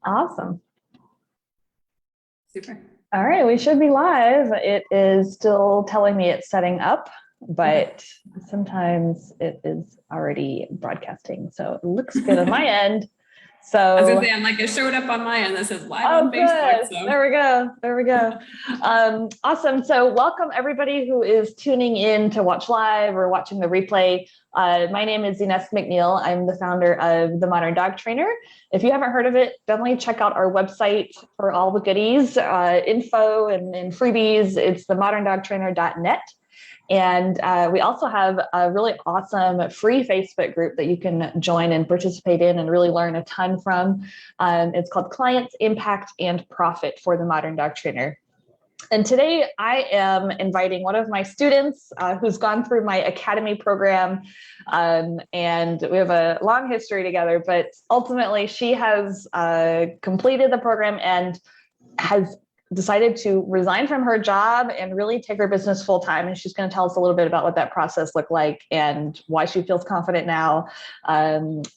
Awesome. Super. All right, we should be live. It is still telling me it's setting up, but sometimes it is already broadcasting. So it looks good on my end. So I was gonna say, I'm like, it showed up on my end that says live on Facebook. So. There we go. Awesome. So welcome everybody who is tuning in to watch live or watching the replay. My name is Ines McNeil. I'm the founder of The Modern Dog Trainer. If you haven't heard of it, definitely check out our website for all the goodies, info and freebies. It's themoderndogtrainer.net. And we also have a really awesome free Facebook group that you can join and participate in and really learn a ton from. It's called Clients, Impact, and Profit for the Modern Dog Trainer. And today I am inviting one of my students who's gone through my academy program, and we have a long history together, but ultimately she has completed the program and has decided to resign from her job and really take her business full time. And she's going to tell us a little bit about what that process looked like and why she feels confident now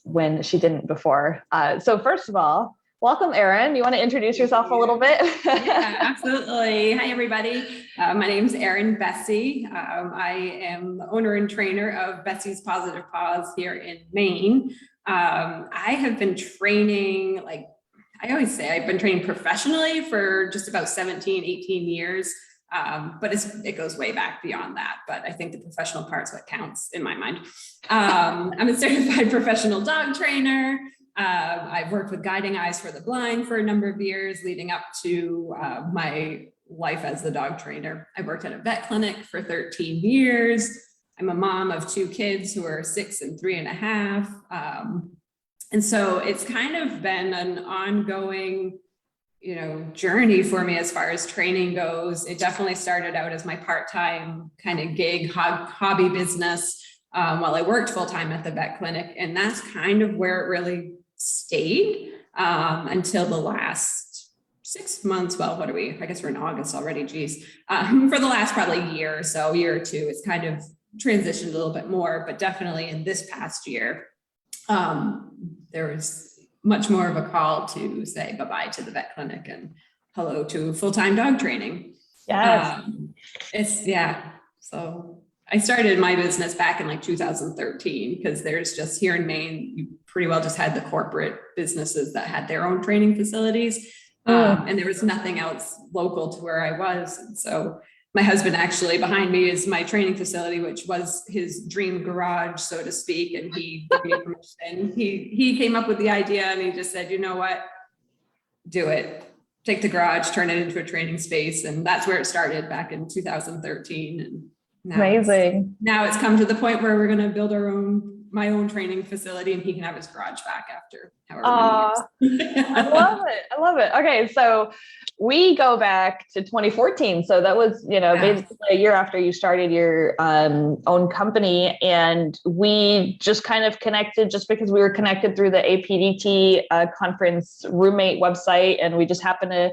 when she didn't before. So first of all, welcome, Erin. You want to introduce yourself a little bit? Yeah, absolutely. Hi, everybody. My name's Erin Bessie. I am the owner and trainer of Bessie's Positive Paws here in Maine. I have been training, I always say I've been training professionally for just about 17, 18 years, but it goes way back beyond that. But I think the professional part's what counts in my mind. I'm a certified professional dog trainer. I've worked with Guiding Eyes for the Blind for a number of years leading up to my life as the dog trainer. I worked at a vet clinic for 13 years. I'm a mom of 2 kids who are 6 and 3.5. And so it's kind of been an ongoing, journey for me as far as training goes. It definitely started out as my part-time kind of gig hobby business while I worked full-time at the vet clinic. And that's kind of where it really stayed until the last 6 months. Well, what are we? I guess we're in August already. Geez. For the last probably year or two, it's kind of transitioned a little bit more, but definitely in this past year, there was much more of a call to say bye-bye to the vet clinic and hello to full-time dog training. Yes. So I started my business back in 2013 because there's just here in Maine, you pretty well just had the corporate businesses that had their own training facilities. And there was nothing else local to where I was. And so my husband actually behind me is my training facility, which was his dream garage, so to speak. And he gave me permission. He came up with the idea and he just said, you know what, do it. Take the garage, turn it into a training space. And that's where it started back in 2013. And now it's come to the point where we're going to build my own training facility and he can have his garage back after however many years. I love it. Okay. So we go back to 2014. So that was, basically a year after you started your own company. And we just kind of connected just because we were connected through the APDT conference roommate website. And we just happened to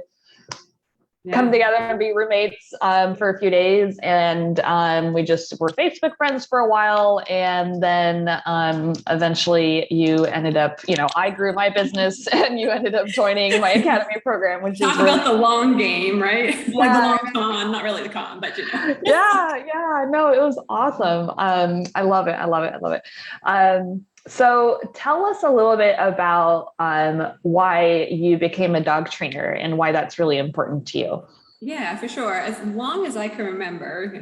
come together and be roommates for a few days. And we just were Facebook friends for a while. And then eventually you ended up, I grew my business and you ended up joining my academy program, which Talk about the long game, right? Yeah. Like the long con, not really the con, but No, it was awesome. I love it. So tell us a little bit about why you became a dog trainer and why that's really important to you. Yeah, for sure. As long as I can remember,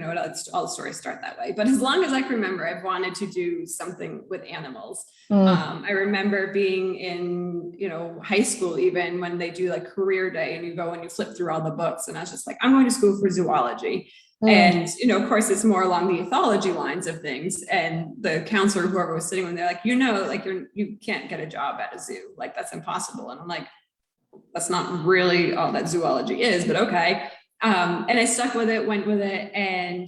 all the stories start that way, but as long as I can remember, I've wanted to do something with animals. I remember being in, high school, even when they do career day and you go and you flip through all the books. And I was just like, I'm going to school for zoology. And, of course, it's more along the ethology lines of things. And the counselor, whoever was sitting with them, they're like, you can't get a job at a zoo. That's impossible. And I'm like, that's not really all that zoology is, but okay. And I stuck with it, went with it and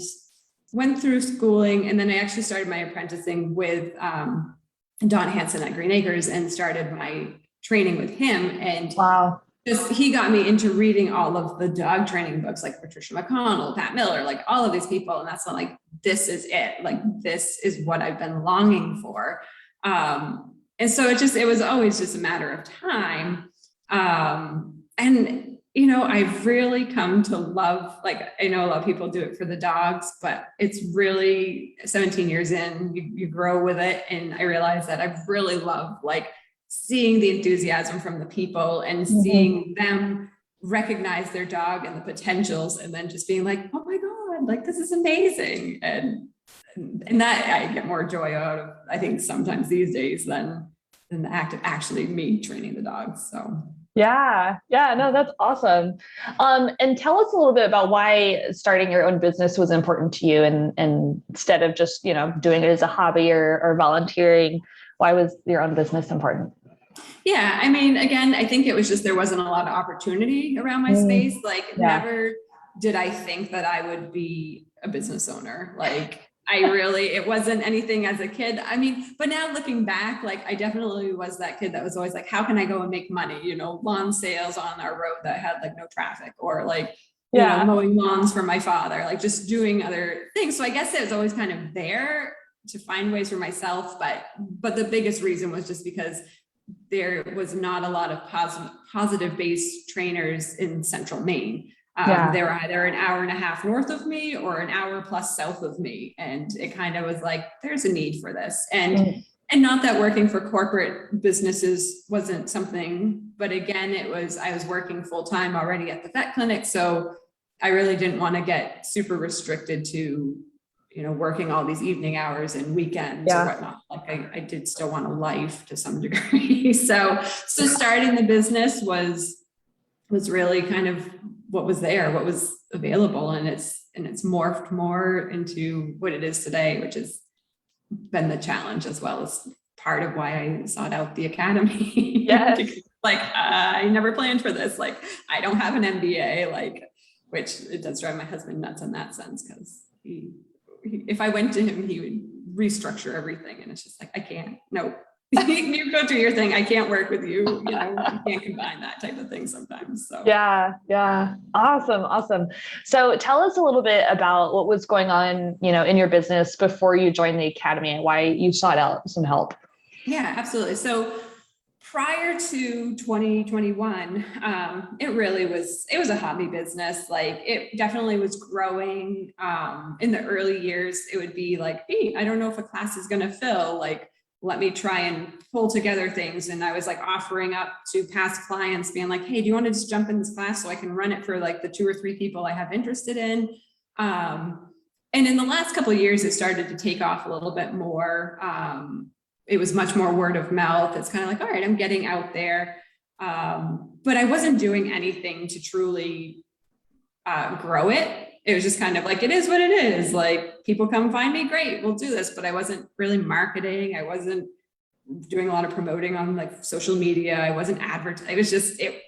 went through schooling. And then I actually started my apprenticing with Don Hansen at Green Acres and started my training with him. And wow. He got me into reading all of the dog training books, like Patricia McConnell, Pat Miller, all of these people. And that's not this is it. This is what I've been longing for. And so it was always just a matter of time And, I've really come to love, like, I know a lot of people do it for the dogs, but it's really 17 years in, you grow with it. And I realized that I really love like seeing the enthusiasm from the people and seeing them recognize their dog and the potentials, and then just being like, oh my God, like this is amazing. And that I get more joy out of, I think, sometimes these days than the act of actually me training the dogs. So yeah, no, that's awesome. And tell us a little bit about why starting your own business was important to you, and instead of just, doing it as a hobby or volunteering, why was your own business important? yeah, I mean, again, I think it was just, there wasn't a lot of opportunity around my space. Like never did I think that I would be a business owner. Like it wasn't anything as a kid. I mean, but now looking back, like I definitely was that kid that was always like, how can I go and make money? Lawn sales on our road that had like no traffic, or like, mowing lawns for my father, like just doing other things. So I guess it was always kind of there to find ways for myself. But the biggest reason was just because there was not a lot of positive based trainers in central Maine. They were either an hour and a half north of me or an hour plus south of me. And it kind of was like, there's a need for this. And not that working for corporate businesses wasn't something, but again, I was working full time already at the vet clinic. So I really didn't want to get super restricted to, working all these evening hours and weekends or whatnot. Like I did still want a life to some degree. So starting the business was really kind of what was there, what was available. And it's morphed more into what it is today, which has been the challenge, as well as part of why I sought out the academy. Yes. Like, I never planned for this. Like, I don't have an MBA, which it does drive my husband nuts in that sense. Cause if I went to him, he would restructure everything. And it's just like, I can't, no. You go do your thing. I can't work with you. You can't combine that type of thing sometimes. So yeah. Awesome. So tell us a little bit about what was going on, in your business before you joined the academy and why you sought out some help. Yeah, absolutely. So prior to 2021, it was a hobby business. Like it definitely was growing. In the early years, it would be like, hey, I don't know if a class is going to fill, like, let me try and pull together things. And I was like offering up to past clients being like, hey, do you want to just jump in this class so I can run it for like the 2 or 3 people I have interested in? And in the last couple of years, it started to take off a little bit more. It was much more word of mouth. It's kind of like, all right, I'm getting out there. But I wasn't doing anything to truly grow it. It was just kind of like, it is what it is. Like, people come find me, great, we'll do this. But I wasn't really marketing. I wasn't doing a lot of promoting on like social media. I wasn't advertising. It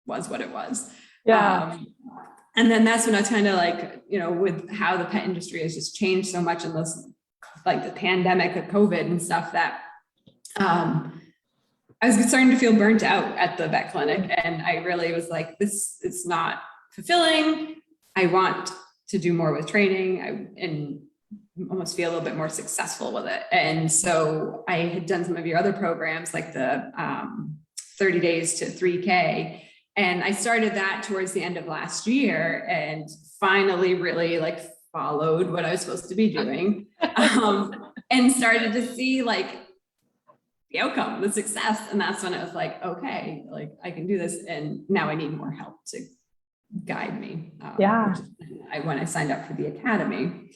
was what it was. Yeah. And then that's when I kind of like, with how the pet industry has just changed so much in this, like the pandemic of COVID and stuff, that I was starting to feel burnt out at the vet clinic. And I really was like, it's not fulfilling. I want to do more with training and almost feel a little bit more successful with it. And so I had done some of your other programs, like the 30 days to 3K. And I started that towards the end of last year and finally really like followed what I was supposed to be doing, and started to see like the outcome, the success. And that's when I was like, okay, like I can do this. And now I need more help to guide me. When I signed up for the academy.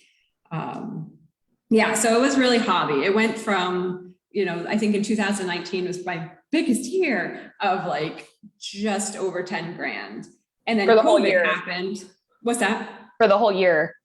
So it was really hobby. It went from, I think in 2019 was my biggest year of like just over 10 grand. And then COVID happened. What's that? For the whole year.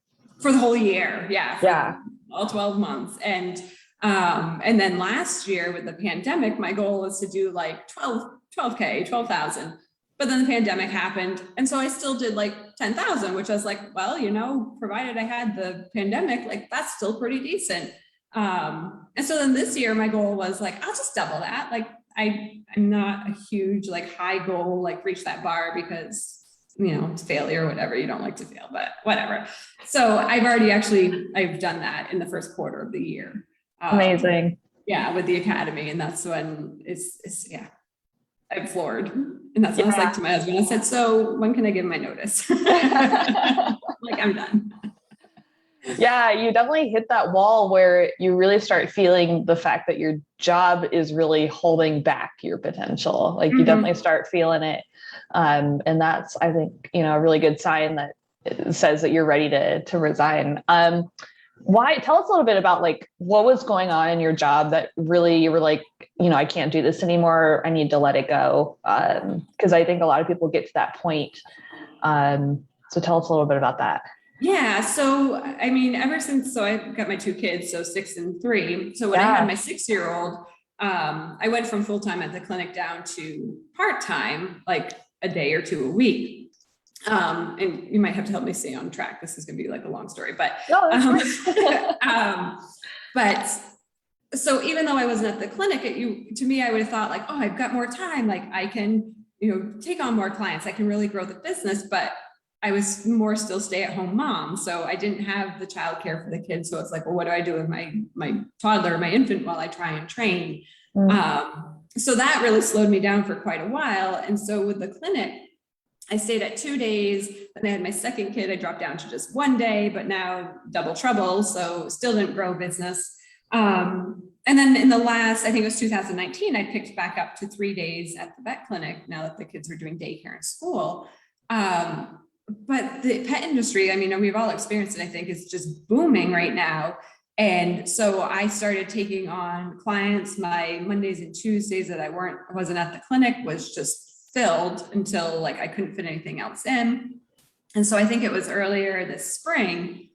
For the whole year. Yeah. All 12 months. And then last year with the pandemic, my goal was to do like 12K, 12,000. But then the pandemic happened. And so I still did like 10,000, which I was like, well, provided I had the pandemic, like that's still pretty decent. And so then this year, my goal was like, I'll just double that. Like I'm not a huge, like high goal, like reach that bar because, it's failure or whatever. You don't like to fail, but whatever. So I've done that in the first quarter of the year. Amazing. Yeah. With the academy. And that's when it's I'm floored. And that's what I was like to my husband. I said, so when can I give my notice? Like, I'm done. Yeah, you definitely hit that wall where you really start feeling the fact that your job is really holding back your potential. Like you definitely start feeling it. And that's, I think, a really good sign that it says that you're ready to resign. Why? Tell us a little bit about like what was going on in your job that really you were like, I can't do this anymore. I need to let it go. Because I think a lot of people get to that point. So tell us a little bit about that. Yeah. So, I mean, ever since, so I've got my two kids, so 6 and 3. So when I had my 6-year-old, I went from full-time at the clinic down to part-time, like a day or two a week. And you might have to help me stay on track. This is going to be like a long story, but, but so even though I wasn't at the clinic, to me, I would have thought like, oh, I've got more time. Like I can, take on more clients. I can really grow the business, but I was more still stay-at-home mom. So I didn't have the childcare for the kids. So it's like, well, what do I do with my toddler, my infant while I try and train? So that really slowed me down for quite a while. And so with the clinic, I stayed at 2 days. Then I had my second kid. I dropped down to just 1 day, but now double trouble. So still didn't grow business. And then in the last, I think it was 2019, I picked back up to 3 days at the vet clinic now that the kids were doing daycare in school. But the pet industry, I mean, we've all experienced it, I think, is just booming right now. And so I started taking on clients. My Mondays and Tuesdays that I wasn't at the clinic was just filled until like I couldn't fit anything else in. And so I think it was earlier this spring,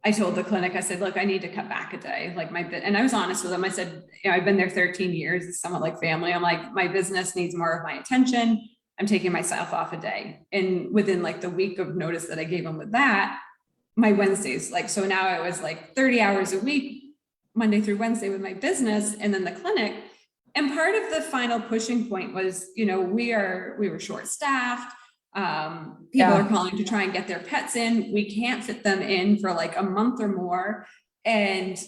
I told the clinic, I said, look, I need to cut back a day. Like and I was honest with them. I said, I've been there 13 years. It's somewhat like family. I'm like, my business needs more of my attention. I'm taking myself off a day. And within like the week of notice that I gave them with that, my Wednesdays, like, so now it was like 30 hours a week, Monday through Wednesday with my business and then the clinic. And part of the final pushing point was, we were short staffed. People are calling to try and get their pets in. We can't fit them in for like a month or more. And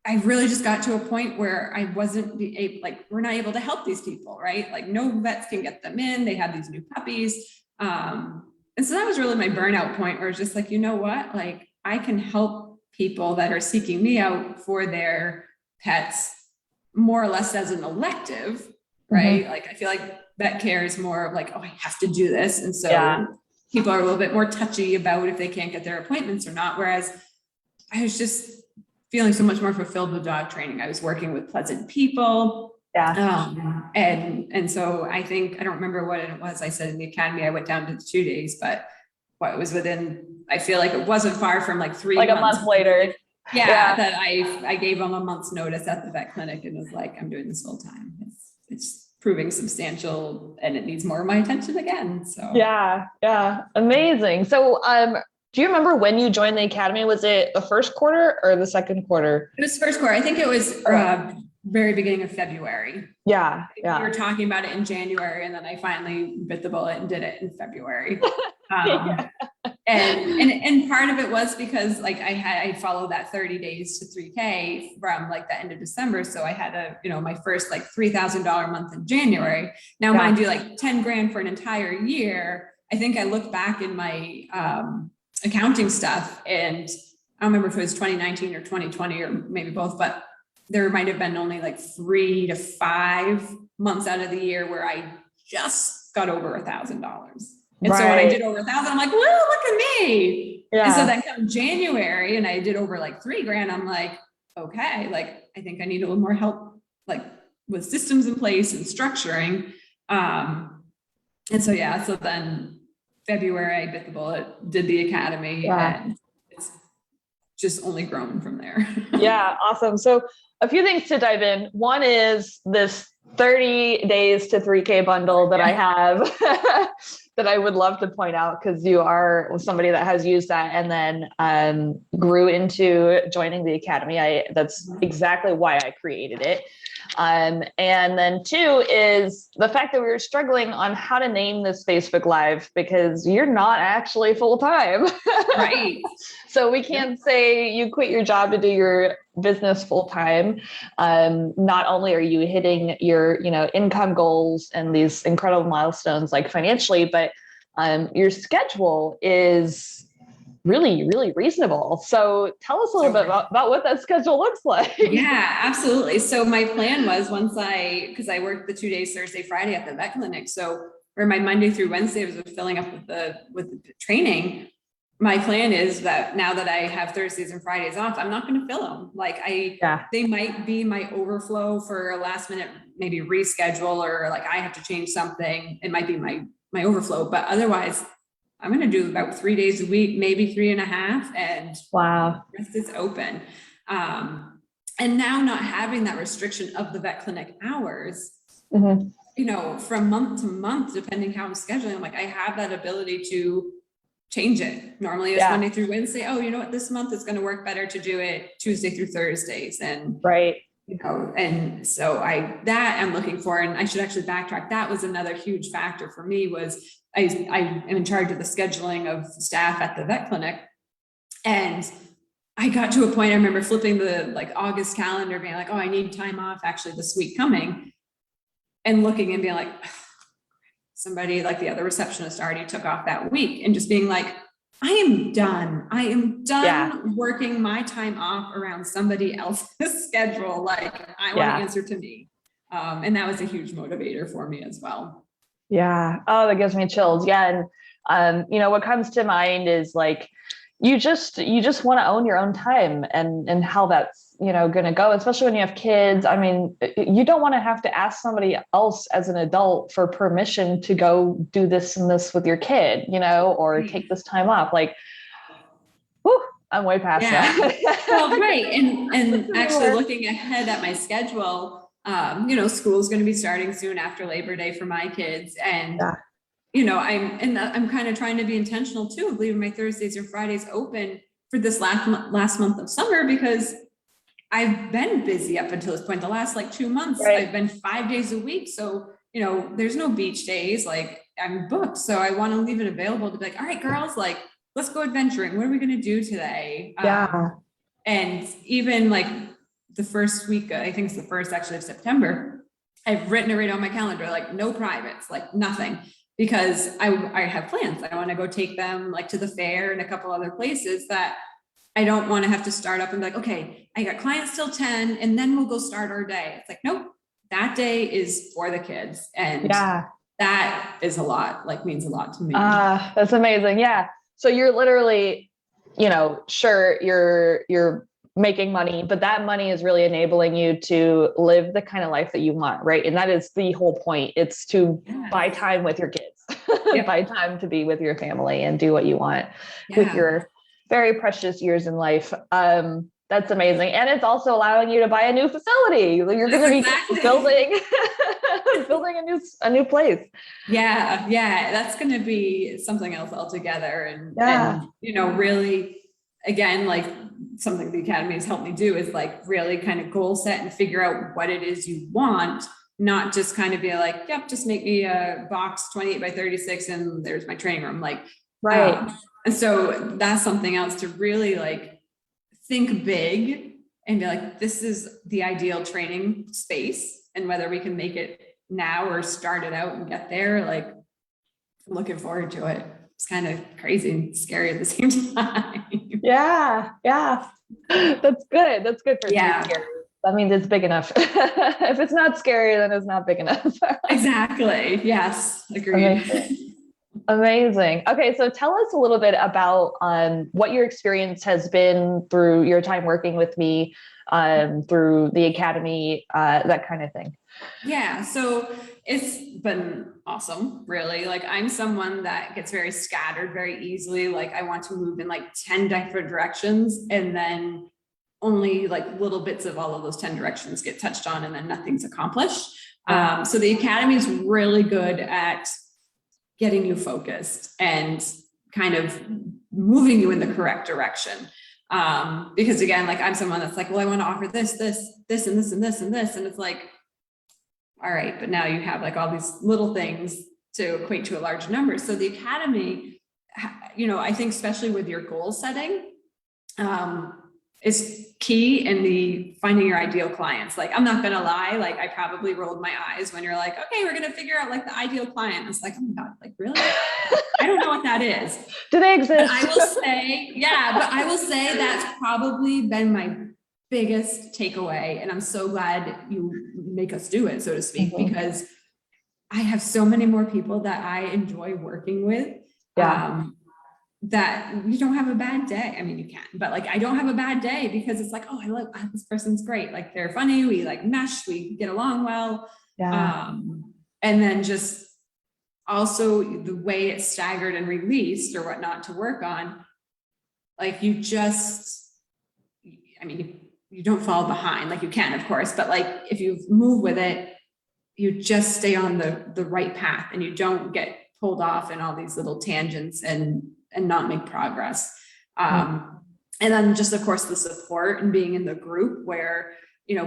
I really just got to a point where I wasn't able, like, we're not able to help these people, right? Like no vets can get them in. They have these new puppies. And so that was really my burnout point where it's just like, you know what, like I can help people that are seeking me out for their pets more or less as an elective, right? Like I feel like vet care is more of like, oh, I have to do this. And so people are a little bit more touchy about if they can't get their appointments or not. Whereas I was just feeling so much more fulfilled with dog training. I was working with pleasant people. And so I think, I don't remember what it was I said in the academy, I went down to 2 days, but what it was within, I feel like it wasn't far from like 3 months. Like a month later. That I gave them a month's notice at the vet clinic and was like, I'm doing this full time. It's proving substantial and it needs more of my attention again. So yeah, amazing. So do you remember when you joined the academy? Was it the first quarter or the second quarter? It was first quarter. I think it was very beginning of February. We were talking about it in January and then I finally bit the bullet and did it in February. And part of it was because like I followed that 30 days to 3K from like the end of December. So I had my first like $3,000 month in January. Now mind you, like 10 grand for an entire year. I think I looked back in my accounting stuff and I don't remember if it was 2019 or 2020 or maybe both, but there might've been only like 3 to 5 months out of the year where I just got over $1,000. And so when I did over 1,000, I'm like, well, look at me. And so then come January and I did over like 3 grand. I'm like, okay, like, I think I need a little more help, like with systems in place and structuring. And so, so then February, I bit the bullet, did the academy and it's just only grown from there. Awesome. So a few things to dive in. One is this 30 days to 3K bundle that I have that I would love to point out because you are somebody that has used that and then grew into joining the academy. That's exactly why I created it. And then two is the fact that we were struggling on how to name this Facebook Live because you're not actually full-time. Right. So we can't say you quit your job to do your business full-time. Not only are you hitting your, income goals and these incredible milestones like financially, but your schedule is really, really reasonable. So tell us a little bit about what that schedule looks like. Yeah, absolutely. So my plan was because I worked the 2 days, Thursday, Friday at the vet clinic. So where my Monday through Wednesday was filling up with the training. My plan is that now that I have Thursdays and Fridays off, I'm not going to fill them. Like they might be my overflow for a last minute, maybe reschedule, or like I have to change something. It might be my overflow, but otherwise I'm going to do about 3 days a week, maybe 3.5, and wow, the rest is open. And now not having that restriction of the vet clinic hours, from month to month, depending how I'm scheduling, I'm like, I have that ability to change it. Normally it's Monday through Wednesday. Oh, you know what? This month it's going to work better to do it Tuesday through Thursdays. And right. And so I'm looking for, and I should actually backtrack. That was another huge factor for me was I am in charge of the scheduling of staff at the vet clinic. And I got to a point, I remember flipping the August calendar being like, oh, I need time off actually this week coming, and looking and being like, somebody like the other receptionist already took off that week, and just being like, I am done working my time off around somebody else's schedule. Like I want to answer to me. And that was a huge motivator for me as well. Yeah. Oh, that gives me chills. Yeah. And, what comes to mind is like, you just want to own your own time and how that's, going to go, especially when you have kids. I mean, you don't want to have to ask somebody else as an adult for permission to go do this and this with your kid, or take this time off. Like, whew, I'm way past that. Well, right. And actually looking ahead at my schedule, school's going to be starting soon after Labor Day for my kids. And, I'm kind of trying to be intentional too, of leaving my Thursdays or Fridays open for this last month of summer, because I've been busy up until this point. The last 2 months, I've been 5 days a week. So, there's no beach days, I'm booked. So I want to leave it available to be like, all right, girls, let's go adventuring. What are we going to do today? And even the first week, I think it's the first actually of September, I've written it right on my calendar, no privates, nothing, because I have plans. I want to go take them to the fair and a couple other places that I don't want to have to start up and be like, okay, I got clients till 10 and then we'll go start our day. It's like, nope, that day is for the kids. And that is a lot, means a lot to me. That's amazing. Yeah. So you're literally, sure, you're making money, but that money is really enabling you to live the kind of life that you want. Right. And that is the whole point. It's to buy time with your kids, buy time to be with your family and do what you want with your very precious years in life. That's amazing. And it's also allowing you to buy a new facility. You're going to be building a new place. Yeah. That's going to be something else altogether. And really, again, something the Academy has helped me do is really kind of goal set and figure out what it is you want, not just kind of be like, yep, just make me a box 28 by 36 and there's my training room. Right. And so that's something else to really think big and be like, this is the ideal training space, and whether we can make it now or start it out and get there, I'm looking forward to it. It's kind of crazy and scary at the same time. Yeah. That's good. That's good for scary. That means it's big enough. If it's not scary, then it's not big enough. Exactly. Yes. Agreed. Amazing. Okay, so tell us a little bit about what your experience has been through your time working with me, through the Academy, that kind of thing. Yeah, so it's been awesome, really. I'm someone that gets very scattered very easily. I want to move in 10 different directions, and then only little bits of all of those 10 directions get touched on, and then nothing's accomplished. So the Academy is really good at getting you focused and kind of moving you in the correct direction. Because again, I'm someone that's well, I want to offer this, and this, and this, and this. And it's all right, but now you have like all these little things to equate to a large number. So the academy, I think especially with your goal setting, is key in the finding your ideal clients. Like, I'm not gonna lie, like I probably rolled my eyes when you're like, okay, we're gonna figure out like the ideal client. It's like, oh my God, like really? I don't know what that is. Do they exist? But I will say, yeah, but I will say that's probably been my biggest takeaway. And I'm so glad you make us do it, so to speak, because I have so many more people that I enjoy working with. Yeah. That you don't have a bad day. I mean, you can, but like, I don't have a bad day because it's like, oh, this person's great. Like, they're funny. We like mesh, we get along well. Yeah. And then just also the way it's staggered and released or whatnot to work on, like you don't fall behind, like you can, of course, but like if you move with it, you just stay on the right path and you don't get pulled off in all these little tangents and not make progress. And then just, of course, the support and being in the group where,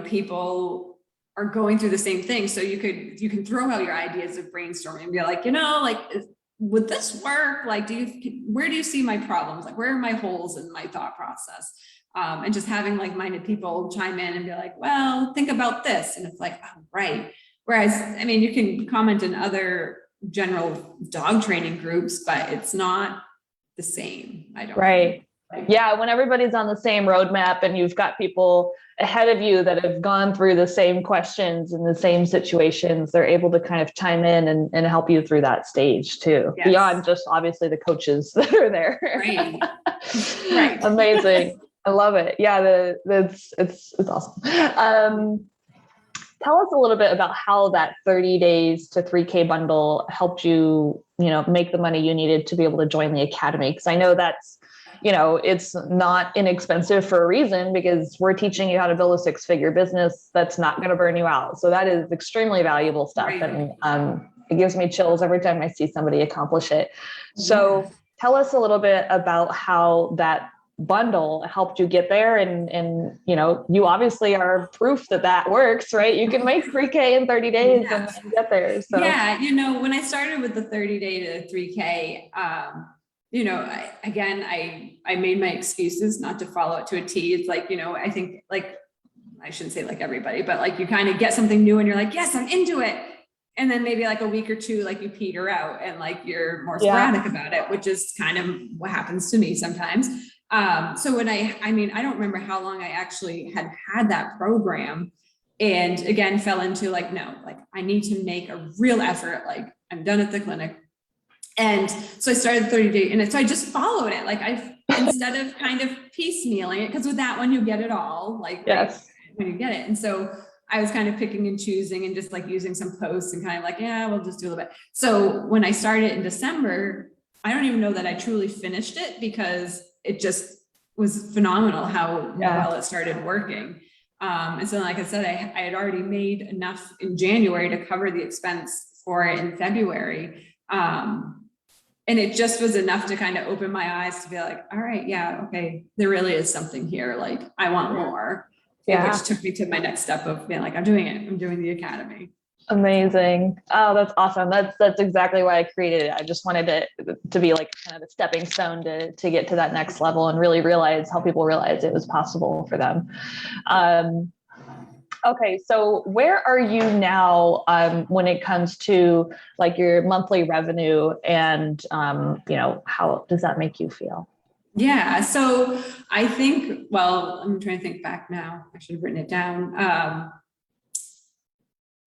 people are going through the same thing. So you can throw out your ideas of brainstorming and be like, like, would this work? Like, where do you see my problems? Like, where are my holes in my thought process? And just having like-minded people chime in and be like, well, think about this. And it's like, oh, right. Whereas, I mean, you can comment in other general dog training groups, but it's not the same. I don't Right. Yeah. When everybody's on the same roadmap and you've got people ahead of you that have gone through the same questions and the same situations, they're able to kind of chime in and help you through that stage too. Yes. Beyond just obviously the coaches that are there. Right. Right. Amazing. I love it. Yeah. It's awesome. Tell us a little bit about how that 30 days to 3K bundle helped you, make the money you needed to be able to join the academy. Because I know that's, it's not inexpensive for a reason, because we're teaching you how to build a 6-figure business that's not going to burn you out. So that is extremely valuable stuff. Right. And it gives me chills every time I see somebody accomplish it. So tell us a little bit about how that bundle helped you get there, and you obviously are proof that works, right? You can make 3K in 30 days and get there. So yeah, when I started with the 30-day to 3K, I made my excuses not to follow it to a T. It's like, I think, like, I shouldn't say like everybody, but like you kind of get something new and you're like, yes, I'm into it. And then maybe like a week or two, like you peter out and like you're more sporadic about it, which is kind of what happens to me sometimes. So when I don't remember how long I actually had that program, and again, fell into like, no, like I need to make a real effort. Like, I'm done at the clinic. And so I started 30-day, and so I just followed it. Like instead of kind of piecemealing it, because with that one, you get it all, like yes. when you get it. And so I was kind of picking and choosing and just like using some posts and kind of like, yeah, we'll just do a little bit. So when I started in December, I don't even know that I truly finished it, because it just was phenomenal how well it started working. And so, like I said, I had already made enough in January to cover the expense for it in February. And it just was enough to kind of open my eyes to be like, all right, yeah, okay, there really is something here. Like, I want more, which took me to my next step of being like, I'm doing it. I'm doing the academy. Amazing. Oh, that's awesome. That's exactly why I created it. I just wanted it to be like kind of a stepping stone to get to that next level and really help people realize it was possible for them. Okay, so where are you now when it comes to like your monthly revenue, and how does that make you feel? Yeah, so I think, well, I'm trying to think back now. I should have written it down.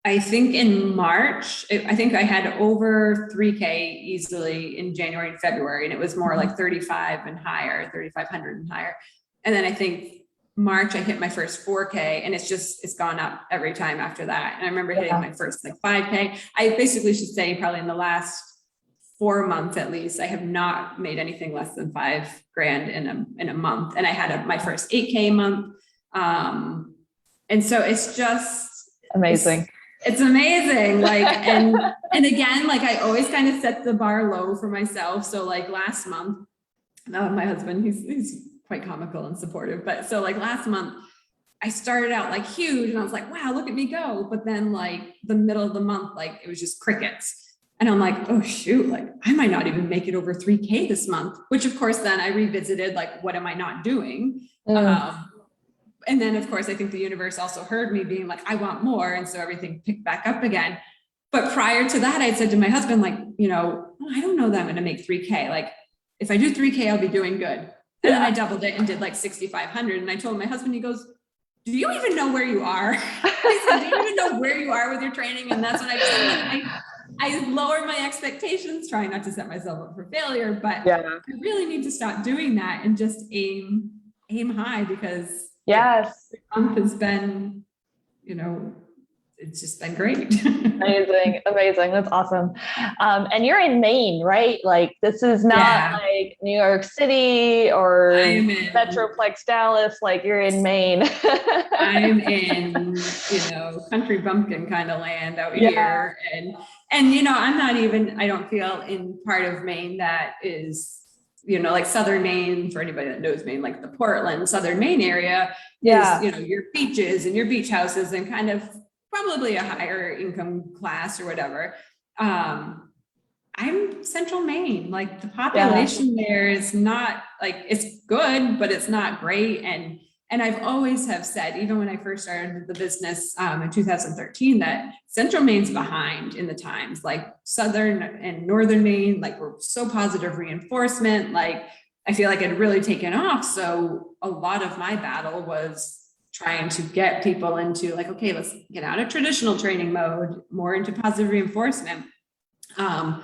I think in March, I think I had over 3K easily in January and February, and it was more like 35 and higher, 3,500 and higher. And then I think March, I hit my first 4K, and it's gone up every time after that. And I remember hitting my first like 5K. I basically should say probably in the last 4 months at least, I have not made anything less than $5,000 in a month. And I had my first 8K month. And so it's just amazing. It's amazing. Like, and again, like I always kind of set the bar low for myself. So like last month, my husband, he's quite comical and supportive, but so like last month I started out like huge and I was like, wow, look at me go. But then like the middle of the month, like it was just crickets. And I'm like, oh shoot, like I might not even make it over 3K this month, which of course, then I revisited, like, what am I not doing? And then of course, I think the universe also heard me being like, I want more. And so everything picked back up again. But prior to that, I said to my husband, like, I don't know that I'm going to make 3K. Like if I do 3K, I'll be doing good. And then I doubled it and did like 6,500. And I told my husband, he goes, do you even know where you are? I said, do you even know where you are with your training? And that's when I said, like, I lower my expectations, trying not to set myself up for failure, but I really need to stop doing that and just aim high, because the month has been, it's just been great. Amazing. That's awesome. And you're in Maine, right? Like this is not like New York City or Metroplex Dallas, like you're in Maine. I'm in, country bumpkin kind of land out here. And I'm not even, I don't feel in part of Maine that is, like Southern Maine, for anybody that knows Maine, like the Portland, Southern Maine area is, your beaches and your beach houses and kind of probably a higher income class or whatever. I'm Central Maine, like the population there is not like, it's good, but it's not great. And I've always have said, even when I first started the business in 2013, that Central Maine's behind in the times, like Southern and Northern Maine, like we're so positive reinforcement. Like I feel like it had really taken off. So a lot of my battle was trying to get people into like, okay, let's get out of traditional training mode, more into positive reinforcement. And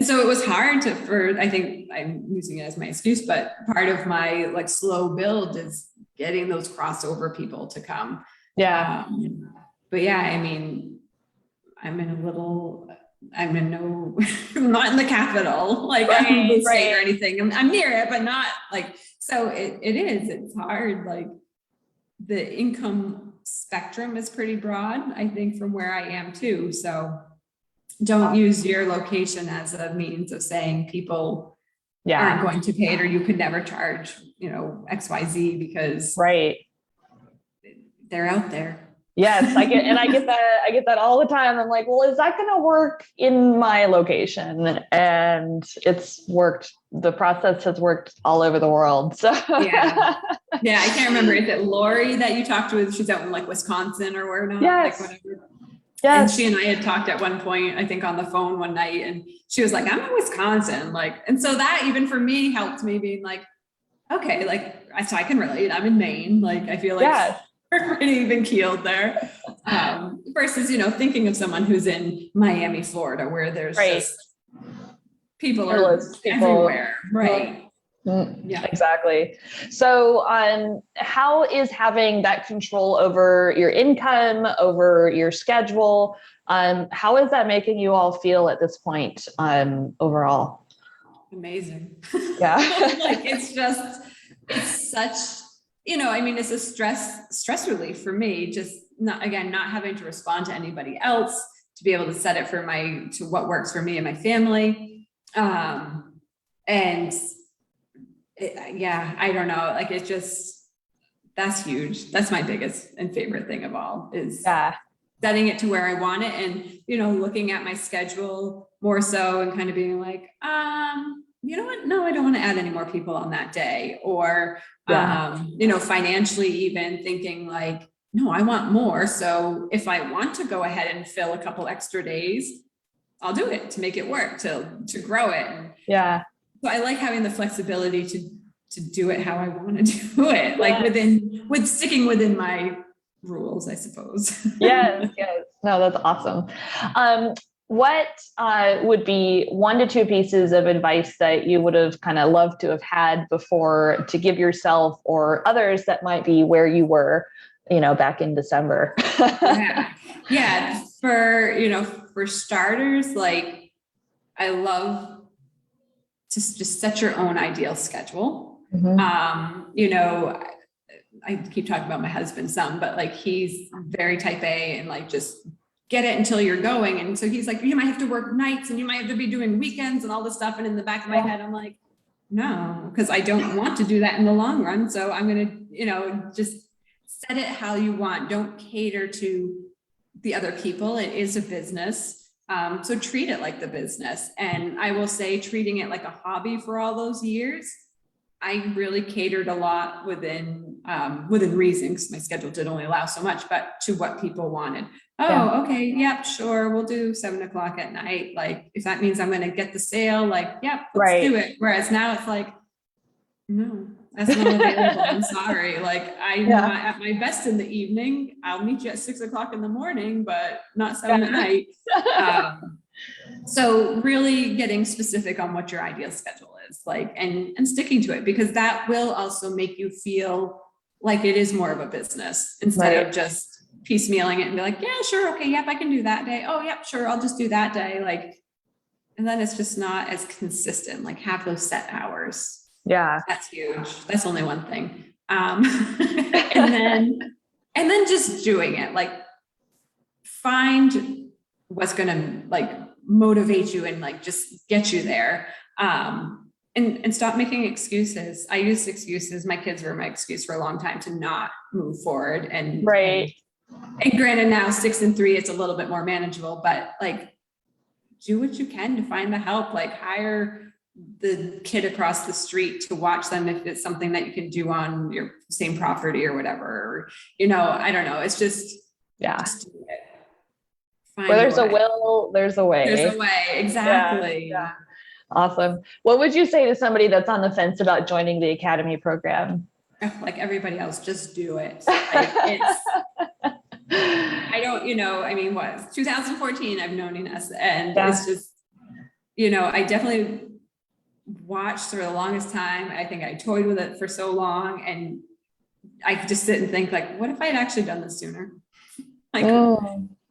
so it was hard I think I'm using it as my excuse, but part of my like slow build is getting those crossover people to come. But I mean, I'm not in the capital, like I'm in the state or anything. I'm near it, but not like, so it's hard. Like the income spectrum is pretty broad, I think, from where I am too. So don't use your location as a means of saying people aren't going to pay it, or you could never charge, XYZ, because they're out there. Yes, I get that all the time. I'm like, well, is that going to work in my location? And it's worked. The process has worked all over the world. So I can't remember. Is it Lori that you talked with? She's out in like Wisconsin or where not? Yes. Like whatever. And she and I had talked at one point, I think on the phone one night, and she was like, I'm in Wisconsin. Like, and so that even for me helped me being like, okay, like I can relate. I'm in Maine. Like, I feel like we're pretty even keeled there. Versus, thinking of someone who's in Miami, Florida, where there's just people everywhere. Right. Yeah, exactly. So how is having that control over your income, over your schedule, how is that making you all feel at this point overall? Amazing. Yeah. Like it's such, it's a stress relief for me, just not having to respond to anybody else, to be able to set it to what works for me and my family. I don't know. Like that's huge. That's my biggest and favorite thing of all is setting it to where I want it. And, looking at my schedule more so and kind of being like, you know what? No, I don't want to add any more people on that day. Or, financially even thinking like, no, I want more. So if I want to go ahead and fill a couple extra days, I'll do it to make it work, to grow it. So I like having the flexibility to do it how I want to do it, like sticking within my rules, I suppose. Yes. No, that's awesome. What would be 1 to 2 pieces of advice that you would have kind of loved to have had before to give yourself or others that might be where you were, back in December? For starters, like I love to just set your own ideal schedule. I keep talking about my husband some, but like he's very type A and like just get it until you're going. And so he's like, you might have to work nights and you might have to be doing weekends and all this stuff. And in the back of my head, I'm like, no, because I don't want to do that in the long run. So I'm going to, just set it how you want. Don't cater to the other people. It is a business. So treat it like the business. And I will say, treating it like a hobby for all those years, I really catered a lot within reason, because my schedule did only allow so much, but to what people wanted. Oh, okay, yep, sure, we'll do 7 o'clock at night. Like, if that means I'm going to get the sale, like, yep, let's do it. Whereas now it's like, no, that's not available. I'm sorry. Like, I'm not at my best in the evening. I'll meet you at 6 o'clock in the morning, but not 7 at night. So really getting specific on what your ideal schedule is, like, and sticking to it, because that will also make you feel like it is more of a business instead of just piecemealing it and be like, yeah, sure. Okay. Yep. I can do that day. Oh, yep. Sure. I'll just do that day. Like, and then it's just not as consistent, like have those set hours. Yeah. That's huge. That's only one thing. And then just doing it, like, find what's going to like motivate you and like just get you there. And stop making excuses. I used excuses. My kids were my excuse for a long time to not move forward. And granted, now 6 and 3, it's a little bit more manageable, but like, do what you can to find the help. Like, hire the kid across the street to watch them if it's something that you can do on your same property or whatever. Or, I don't know. It's just, just do it. Where there's a will, there's a way. There's a way. Exactly. Yeah. Awesome. What would you say to somebody that's on the fence about joining the Academy program? Like everybody else, just do it. Like, I don't, I mean, what, 2014, I've known Ines, and it's just, I definitely watched for the longest time. I think I toyed with it for so long, and I just sit and think, like, what if I had actually done this sooner? Like,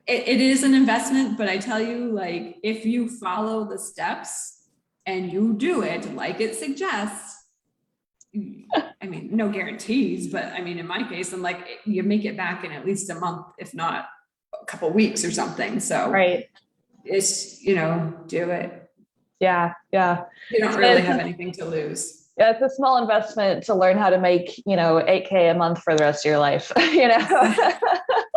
it is an investment, but I tell you, like, if you follow the steps and you do it like it suggests, I mean, no guarantees, but I mean, in my case, I'm like, you make it back in at least a month, if not a couple of weeks or something. So it's, do it. Yeah. You don't really have anything to lose. Yeah, it's a small investment to learn how to make, $8K a month for the rest of your life,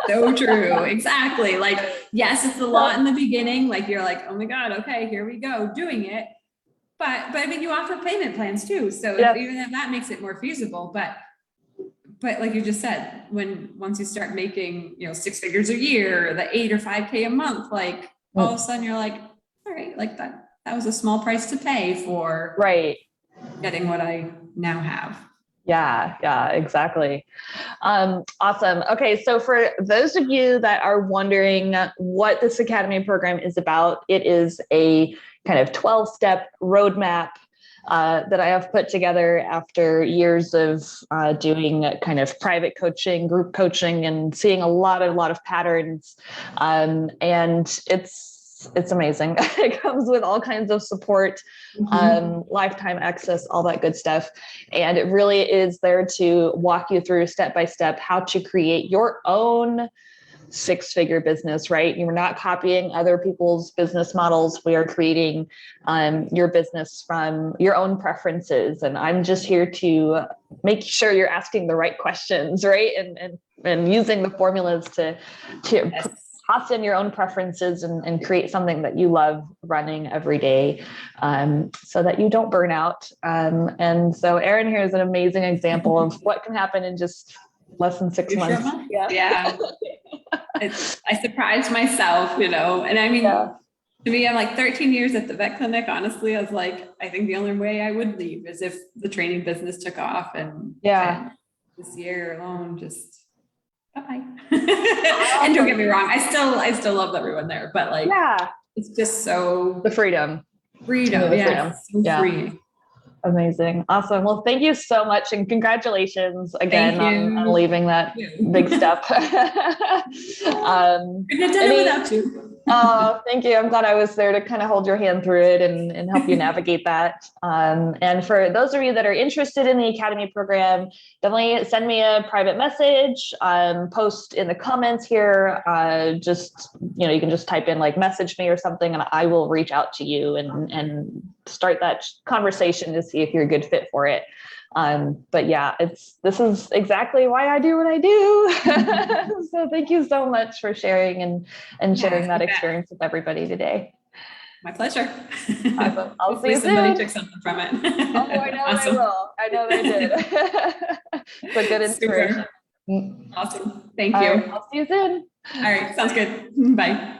So true. Exactly. Like, yes, it's a lot in the beginning. Like, you're like, oh my God, okay, here we go, doing it. But I mean, you offer payment plans too. So even if that makes it more feasible, but like you just said, once you start making, 6 figures a year, the 8 or 5K a month, like all of a sudden you're like, all right, like that was a small price to pay for getting what I now have. Yeah, exactly. Awesome. Okay. So for those of you that are wondering what this Academy program is about, it is a kind of 12-step roadmap that I have put together after years of doing kind of private coaching, group coaching, and seeing a lot of patterns. And it's amazing. It comes with all kinds of support, lifetime access, all that good stuff. And it really is there to walk you through step by step how to create your own 6-figure business, right? You're not copying other people's business models. We are creating your business from your own preferences. And I'm just here to make sure you're asking the right questions, right? And using the formulas to toss in your own preferences and create something that you love running every day, so that you don't burn out. And so Erin here is an amazing example of what can happen in just less than 6 months. Yeah. I surprised myself, and I mean, to me, I'm like 13 years at the vet clinic. Honestly, I was like, I think the only way I would leave is if the training business took off, and this year alone, just bye-bye. And don't get me wrong, I still love everyone there, but like, it's just so the freedom. So free. Amazing. Awesome. Well, thank you so much. And congratulations again on leaving that big step. Couldn't have done it without you. Oh, thank you. I'm glad I was there to kind of hold your hand through it and help you navigate that. And for those of you that are interested in the Academy program, definitely send me a private message, post in the comments here. Just, you can just type in like message me or something, and I will reach out to you and start that conversation to see if you're a good fit for it. But yeah, this is exactly why I do what I do. So thank you so much for sharing and sharing that experience with everybody today. My pleasure. Awesome. I'll see Hopefully you somebody soon. took something from it. Oh, I know Awesome. they will. I know they did. It's a good inspiration. Super. Awesome. Thank All you. right, I'll see you soon. All right. Sounds good. Bye.